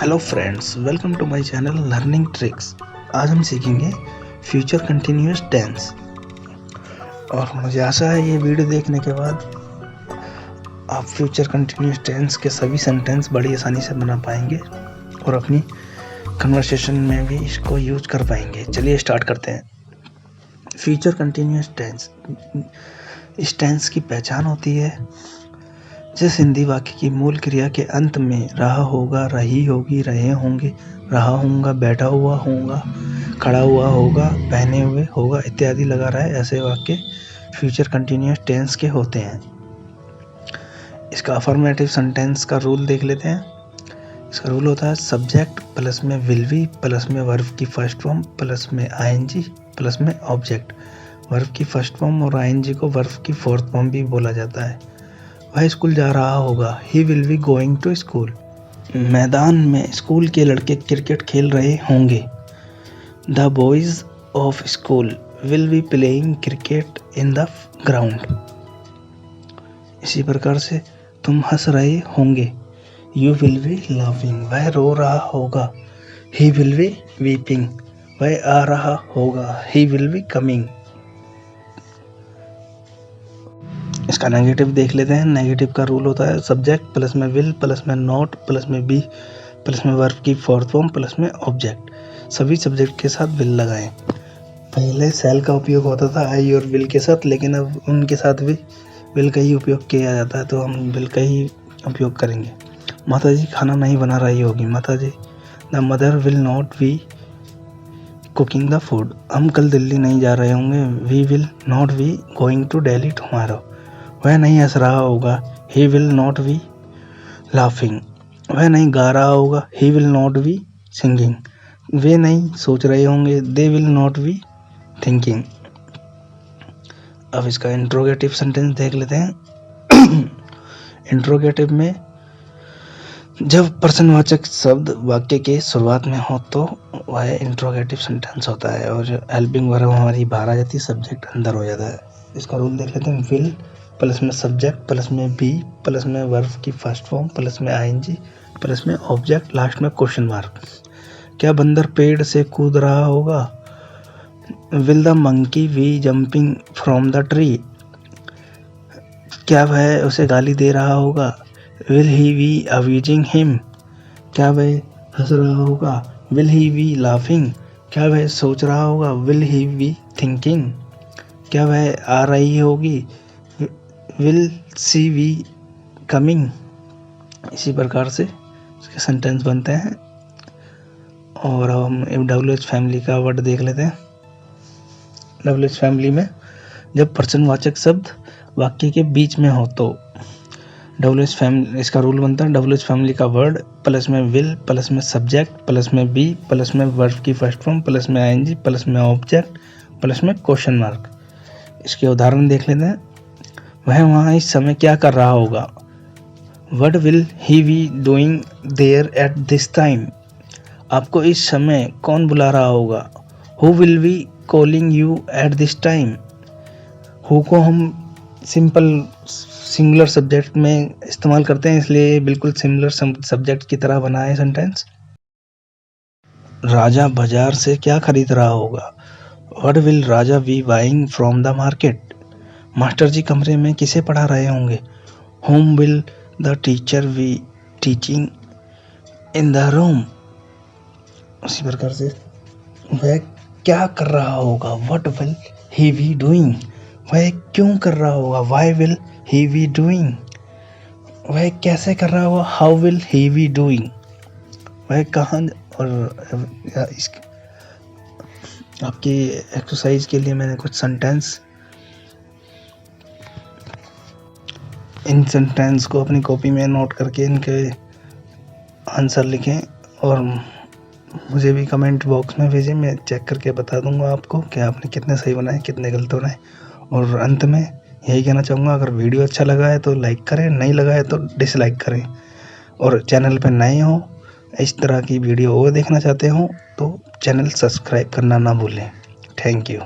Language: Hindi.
Hello friends, welcome to my channel learning tricks. आज हम सीखेंगे फ्यूचर कंटिन्यूअस टेंस। और मुझे आशा है ये वीडियो देखने के बाद आप फ्यूचर कंटिन्यूअस टेंस के सभी सेंटेंस बड़ी आसानी से बना पाएंगे और अपनी कन्वर्सेशन में भी इसको यूज कर पाएंगे। चलिए स्टार्ट करते हैं। फ्यूचर कंटिन्यूअस टेंस, इस टेंस की पहचान होती है जिस हिंदी वाक्य की मूल क्रिया के अंत में रहा होगा, रही होगी, रहे होंगे, रहा होऊंगा, बैठा हुआ होऊंगा, खड़ा हुआ होगा, पहने हुए होगा इत्यादि लगा रहा है, ऐसे वाक्य फ्यूचर कंटिन्यूअस टेंस के होते हैं। इसका अफर्मेटिव सेंटेंस का रूल देख लेते हैं। इसका रूल होता है सब्जेक्ट प्लस में विल बी प्लस में वर्ब की फर्स्ट फॉर्म प्लस में आईएनजी प्लस में ऑब्जेक्ट। वर्ब की फर्स्ट फॉर्म और आईएनजी को वर्ब की फोर्थ फॉर्म भी बोला जाता है। वह स्कूल जा रहा होगा, he will be going to school. मैदान में स्कूल के लड़के क्रिकेट खेल रहे होंगे, the boys of school will be playing cricket in the ground. इसी प्रकार से तुम हंस रहे होंगे, यू विल बी लाफिंग। वह रो रहा होगा, ही विल बी वीपिंग। वह आ रहा होगा, ही विल बी कमिंग। इसका नेगेटिव देख लेते हैं। नेगेटिव का रूल होता है सब्जेक्ट प्लस में विल प्लस में नॉट प्लस में बी प्लस में वर्ब की फोर्थ फॉर्म प्लस में ऑब्जेक्ट। सभी सब्जेक्ट के साथ विल लगाएं। पहले सेल का उपयोग होता था आई और विल के साथ, लेकिन अब उनके साथ भी विल का ही उपयोग किया जाता है, तो हम विल का ही उपयोग करेंगे। माता जी खाना नहीं बना रही होगी, माता जी the mother will not be cooking the food. हम कल दिल्ली नहीं जा रहे होंगे, we will not be going to Delhi tomorrow. वह नहीं हंस रहा होगा, he will not be laughing। वह नहीं गा रहा होगा, he will not be singing। वे नहीं सोच रहे होंगे, they will not be thinking। अब इसका इंट्रोगेटिव सेंटेंस देख लेते हैं। इंट्रोगेटिव में जब प्रश्नवाचक शब्द वाक्य के शुरुआत में हो तो वह इंट्रोगेटिव सेंटेंस होता है, और हेल्पिंग वर्ब हमारी बाहर आ जाती है, सब्जेक्ट अंदर हो जाता है। इसका रूल देख लेते हैं। विल प्लस में सब्जेक्ट प्लस में बी प्लस में वर्ब की फर्स्ट फॉर्म प्लस में आईएनजी प्लस में ऑब्जेक्ट, लास्ट में क्वेश्चन मार्क। क्या बंदर पेड़ से कूद रहा होगा, will the monkey be jumping from the tree. क्या वह उसे गाली दे रहा होगा, will he be abusing him. क्या वह हंस रहा होगा, विल ही बी लाफिंग। क्या वह सोच रहा होगा, विल ही बी थिंकिंग। क्या वह आ रही होगी, विल सी बी कमिंग। इसी प्रकार से इसके सेंटेंस बनते हैं। और अब हम WH फैमिली का वर्ड देख लेते हैं। WH फैमिली में जब प्रश्नवाचक शब्द वाक्य के बीच में हो तो WH फैमिली, इसका रूल बनता है WH फैमिली का वर्ड प्लस में विल प्लस में सब्जेक्ट प्लस में बी प्लस में वर्ब की फर्स्ट फॉर्म प्लस में आईएनजी प्लस में ऑब्जेक्ट प्लस में क्वेश्चन मार्क। इसके उदाहरण देख लेते हैं। वह वहाँ इस समय क्या कर रहा होगा, what will he be doing there at this time. आपको इस समय कौन बुला रहा होगा, who will be calling you at this time. Who को हम सिंपल सिंगुलर सब्जेक्ट में इस्तेमाल करते हैं, इसलिए बिल्कुल सिमिलर सब्जेक्ट की तरह बना है सेंटेंस। राजा बाजार से क्या खरीद रहा होगा, what will Raja be buying from the market. Master ji कमरे में किसे पढ़ा रहे होंगे, whom will the teacher be teaching in the room. उसी प्रकार से वह क्या कर रहा होगा, what will he be doing. वह क्यों कर रहा होगा, why will he be doing. वह कैसे कर रहा होगा, how will he be doing. वह कहाँ। और आपकी एक्सरसाइज के लिए मैंने कुछ सेंटेंस, इन सेंटेंस को अपनी कॉपी में नोट करके इनके आंसर लिखें और मुझे भी कमेंट बॉक्स में भेजें। मैं चेक करके बता दूंगा आपको कि आपने कितने सही बनाए, कितने गलत बनाए। और अंत में यही कहना चाहूँगा, अगर वीडियो अच्छा लगा है तो लाइक करें, नहीं लगा है तो डिसलाइक करें। और चैनल पर नए हो, इस तरह की वीडियो और देखना चाहते हो तो चैनल सब्सक्राइब करना ना भूलें। Thank you.